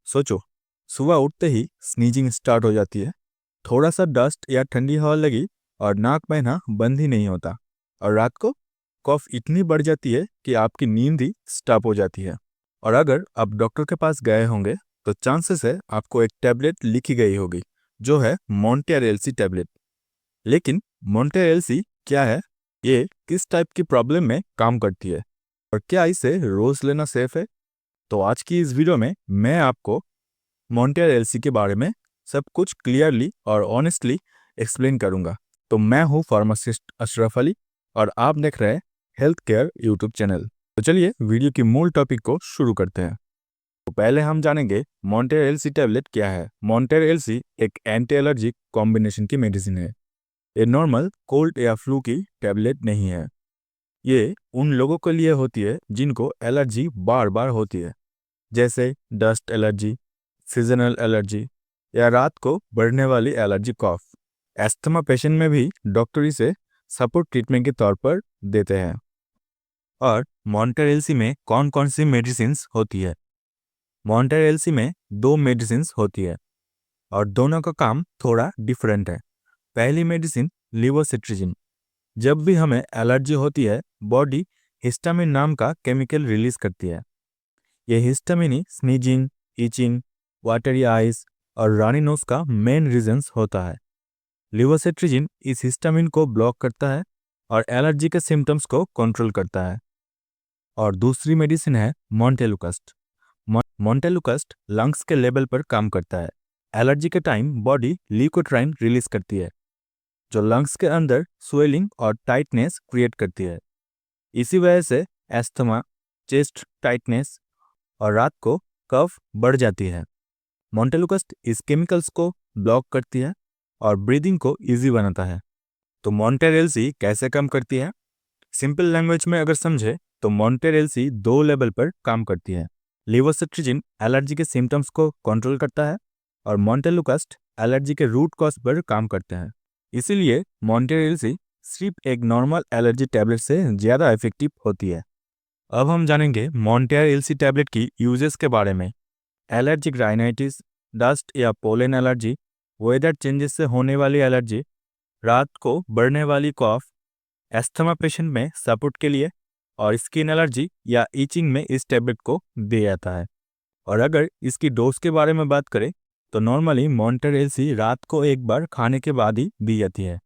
सोचो, सुबह उठते ही स्नीजिंग स्टार्ट हो जाती है, थोड़ा सा डस्ट या ठंडी हवा लगी और नाक बहना बंद ही नहीं होता, और रात को कॉफ इतनी बढ़ जाती है कि आपकी नींद ही स्टॉप हो जाती है। और अगर आप डॉक्टर के पास गए होंगे तो चांसेस है आपको एक टैबलेट लिखी गई होगी, जो है मॉन्टेर एलसी टैबलेट। लेकिन मॉन्टेर एलसी क्या है, ये किस टाइप की प्रॉब्लम में काम करती है, और क्या इसे रोज लेना सेफ है? तो आज की इस वीडियो में मैं आपको मॉन्टेर एलसी के बारे में सब कुछ क्लियरली और ऑनेस्टली एक्सप्लेन करूंगा। तो मैं हूं फार्मासिस्ट अशरफ अली और आप देख रहे हैं हेल्थ केयर यूट्यूब चैनल। तो चलिए वीडियो की मूल टॉपिक को शुरू करते हैं। तो पहले हम जानेंगे मॉन्टेर एलसी टैबलेट क्या है। मॉन्टेर एलसी एक एंटी एलर्जिक कॉम्बिनेशन की मेडिसिन है। ये नॉर्मल कोल्ड या फ्लू की टैबलेट नहीं है। ये उन लोगों के लिए होती है जिनको एलर्जी बार बार होती है, जैसे डस्ट एलर्जी, सीजनल एलर्जी या रात को बढ़ने वाली एलर्जी कॉफ। एस्थमा पेशेंट में भी डॉक्टर इसे सपोर्ट ट्रीटमेंट के तौर पर देते हैं। और मॉन्टेर एलसी में कौन कौन सी मेडिसिन्स होती है? मॉन्टेर एलसी में दो मेडिसिन्स होती है और दोनों का काम थोड़ा डिफरेंट है। पहली मेडिसिन लिवोसिट्रिजिन। जब भी हमें एलर्जी होती है, बॉडी हिस्टामिन नाम का केमिकल रिलीज करती है। यह हिस्टामिन ही स्नीजिंग, इचिंग, वाटरी आइज और रनी नोज का मेन रीजंस होता है। लिवोसिट्रिजिन इस हिस्टामिन को ब्लॉक करता है और एलर्जी के सिम्टम्स को कंट्रोल करता है। और दूसरी मेडिसिन है मॉन्टेलुकास्ट। मॉन्टेलुकास्ट लंग्स के लेवल पर काम करता है। एलर्जी के टाइम बॉडी ल्यूकोट्राइन रिलीज करती है, जो लंग्स के अंदर स्वेलिंग और टाइटनेस क्रिएट करती है। इसी वजह से एस्थमा, चेस्ट टाइटनेस और रात को कफ बढ़ जाती है। मॉन्टेलुकास्ट इस केमिकल्स को ब्लॉक करती है और ब्रीदिंग को इजी बनाता है। तो मॉन्टेर एलसी कैसे काम करती है? सिंपल लैंग्वेज में अगर समझे तो मॉन्टेर एलसी दो लेवल पर काम करती है। लिवोसिट्रिजिन एलर्जी के सिम्टम्स को कंट्रोल करता है और मॉन्टेलुकास्ट एलर्जी के रूट कॉज पर काम करते हैं। इसीलिए मॉन्टेर एलसी सिर्फ एक नॉर्मल एलर्जी टैबलेट से ज़्यादा इफेक्टिव होती है। अब हम जानेंगे मॉन्टेर एलसी टैबलेट की यूजेस के बारे में। एलर्जिक राइनाइटिस, डस्ट या पोलन एलर्जी, वेदर चेंजेस से होने वाली एलर्जी, रात को बढ़ने वाली कॉफ, एस्थमा पेशेंट में सपोर्ट के लिए, और स्किन एलर्जी या ईचिंग में इस टैबलेट को दिया जाता है। और अगर इसकी डोज के बारे में बात करें तो नॉर्मली मॉन्टेर एलसी रात को एक बार खाने के बाद ही दी जाती है,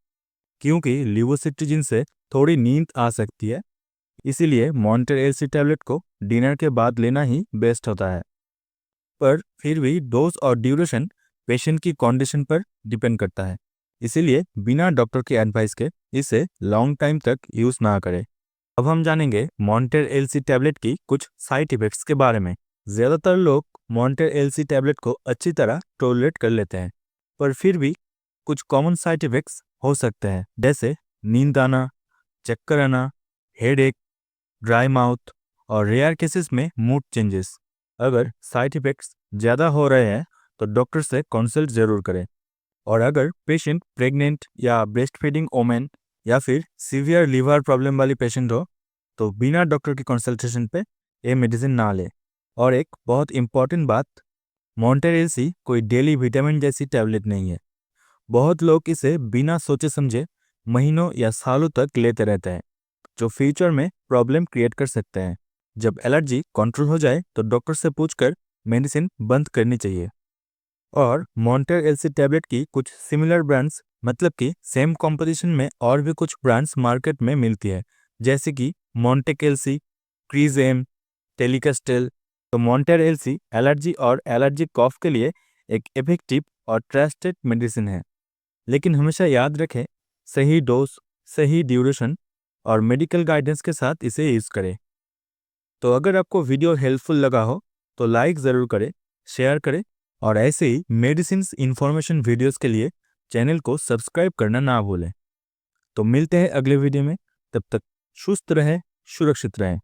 क्योंकि लिवोसिट्रिजिन से थोड़ी नींद आ सकती है। इसीलिए मॉन्टेर एलसी टैबलेट को डिनर के बाद लेना ही बेस्ट होता है। पर फिर भी डोज और ड्यूरेशन पेशेंट की कंडीशन पर डिपेंड करता है। इसीलिए बिना डॉक्टर के एडवाइस के इसे लॉन्ग टाइम तक यूज ना करें। अब हम जानेंगे मॉन्टेर एलसी टैबलेट की कुछ साइड इफेक्ट्स के बारे में। ज़्यादातर लोग मॉन्टेर एलसी टैबलेट को अच्छी तरह टॉलरेट कर लेते हैं, पर फिर भी कुछ कॉमन साइड इफेक्ट्स हो सकते हैं, जैसे नींद आना, चक्कर आना, हेडेक, ड्राई माउथ और रेयर केसेस में मूड चेंजेस। अगर साइड इफेक्ट्स ज़्यादा हो रहे हैं तो डॉक्टर से कंसल्ट ज़रूर करें। और अगर पेशेंट प्रेग्नेंट या ब्रेस्ट फीडिंग वोमेन या फिर सीवियर लीवर प्रॉब्लम वाली पेशेंट हो तो बिना डॉक्टर की कंसल्टेशन पे ये मेडिसिन ना ले। और एक बहुत इंपॉर्टेंट बात, मॉन्टेर एलसी कोई डेली विटामिन जैसी टैबलेट नहीं है। बहुत लोग इसे बिना सोचे समझे महीनों या सालों तक लेते रहते हैं, जो फ्यूचर में प्रॉब्लम क्रिएट कर सकते हैं। जब एलर्जी कंट्रोल हो जाए तो डॉक्टर से पूछकर मेडिसिन बंद करनी चाहिए। और मॉन्टेर एलसी टैबलेट की कुछ सिमिलर ब्रांड्स, मतलब कि सेम कॉम्पोजिशन में और भी कुछ ब्रांड्स मार्केट में मिलती है, जैसे कि मॉन्टेक एलसी, क्रीजेम, टेलिकस्टेल। तो मॉन्टेर एलसी एलर्जी और एलर्जी कॉफ के लिए एक इफेक्टिव और ट्रस्टेड मेडिसिन है। लेकिन हमेशा याद रखें, सही डोज, सही ड्यूरेशन और मेडिकल गाइडेंस के साथ इसे यूज़ करें। तो अगर आपको वीडियो हेल्पफुल लगा हो तो लाइक ज़रूर करें, शेयर करें, और ऐसे ही मेडिसिन इन्फॉर्मेशन वीडियोस के लिए चैनल को सब्सक्राइब करना ना भूलें। तो मिलते हैं अगले वीडियो में, तब तक सुस्त रहें, सुरक्षित रहें।